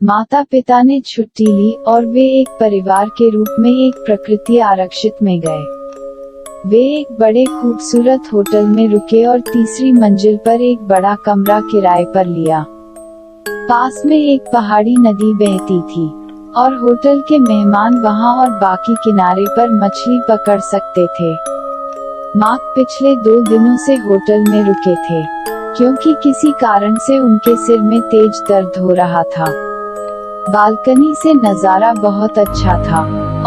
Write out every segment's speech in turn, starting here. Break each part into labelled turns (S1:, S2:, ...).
S1: माता पिता ने छुट्टी ली और वे एक परिवार के रूप में एक प्रकृति आरक्षित में गए। वे एक बड़े खूबसूरत होटल में रुके और तीसरी मंजिल पर एक बड़ा कमरा किराए पर लिया। पास में एक पहाड़ी नदी बहती थी और होटल के मेहमान वहां और बाकी किनारे पर मछली पकड़ सकते थे। मार्क पिछले 2 दिनों से होटल में रुके थे क्योंकि किसी कारण से उनके सिर में तेज दर्द हो रहा था। बालकनी से नजारा बहुत अच्छा था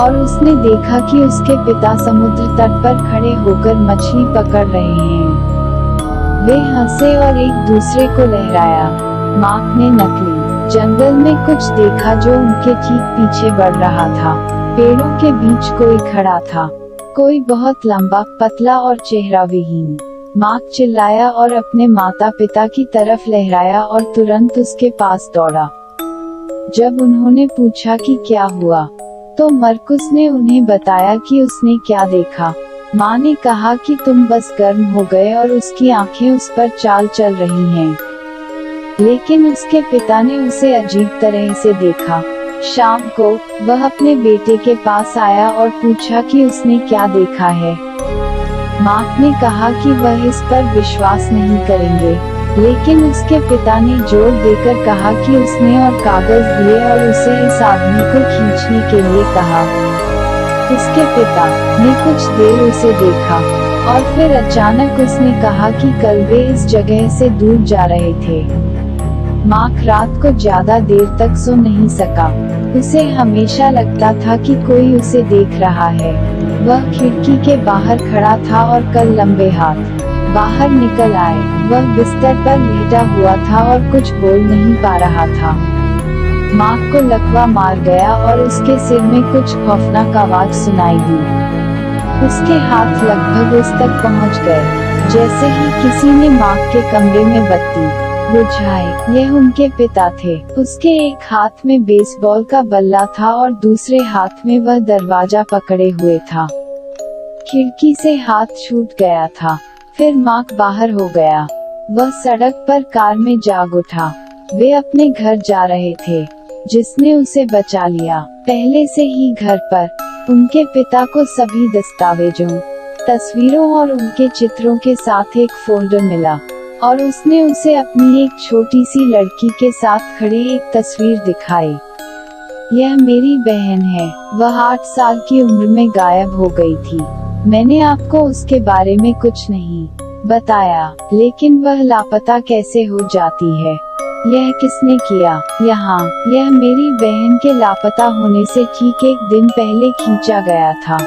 S1: और उसने देखा कि उसके पिता समुद्र तट पर खड़े होकर मछली पकड़ रहे हैं। वे हंसे और एक दूसरे को लहराया। मार्क ने नकली जंगल में कुछ देखा जो उनके ठीक पीछे बढ़ रहा था। पेड़ों के बीच कोई खड़ा था, कोई बहुत लंबा, पतला और चेहरा विहीन। मार्क चिल्लाया और अपने माता पिता की तरफ लहराया और तुरंत उसके पास दौड़ा। जब उन्होंने पूछा कि क्या हुआ, तो मरकुस ने उन्हें बताया कि उसने क्या देखा। माँ ने कहा कि तुम बस गर्म हो गए और उसकी आंखें उस पर चाल चल रही हैं। लेकिन उसके पिता ने उसे अजीब तरह से देखा। शाम को वह अपने बेटे के पास आया और पूछा कि उसने क्या देखा है। मार्क ने कहा कि वह इस पर विश्वास नहीं करेंगे, लेकिन उसके पिता ने जोर देकर कहा कि उसने और कागज दिए और उसे इस आदमी को खींचने के लिए कहा। उसके पिता ने कुछ देर उसे देखा और फिर अचानक उसने कहा कि कल वे इस जगह से दूर जा रहे थे। मार्क रात को ज्यादा देर तक सो नहीं सका। उसे हमेशा लगता था कि कोई उसे देख रहा है। वह खिड़की के बाहर खड़ा था और कल लंबे हाथ बाहर निकल आए। वह बिस्तर पर लेटा हुआ था और कुछ बोल नहीं पा रहा था। मार्क को लकवा मार गया और उसके सिर में कुछ खौफनाक आवाज सुनाई दी। उसके हाथ लगभग उस तक पहुंच गए जैसे ही किसी ने मार्क के कमरे में बत्ती बुझाई। यह उनके पिता थे। उसके एक हाथ में बेसबॉल का बल्ला था और दूसरे हाथ में वह दरवाजा पकड़े हुए था। खिड़की से हाथ छूट गया था। फिर मार्क बाहर हो गया। वह सड़क पर कार में जाग उठा। वे अपने घर जा रहे थे, जिसने उसे बचा लिया। पहले से ही घर पर उनके पिता को सभी दस्तावेजों, तस्वीरों और उनके चित्रों के साथ एक फोल्डर मिला और उसने उसे अपनी एक छोटी सी लड़की के साथ खड़े एक तस्वीर दिखाई। यह मेरी बहन है। वह 8 साल की उम्र में गायब हो गई थी। मैंने आपको उसके बारे में कुछ नहीं बताया, लेकिन वह लापता कैसे हो जाती है, यह किसने किया। यह मेरी बहन के लापता होने से ठीक 1 दिन पहले खींचा गया था।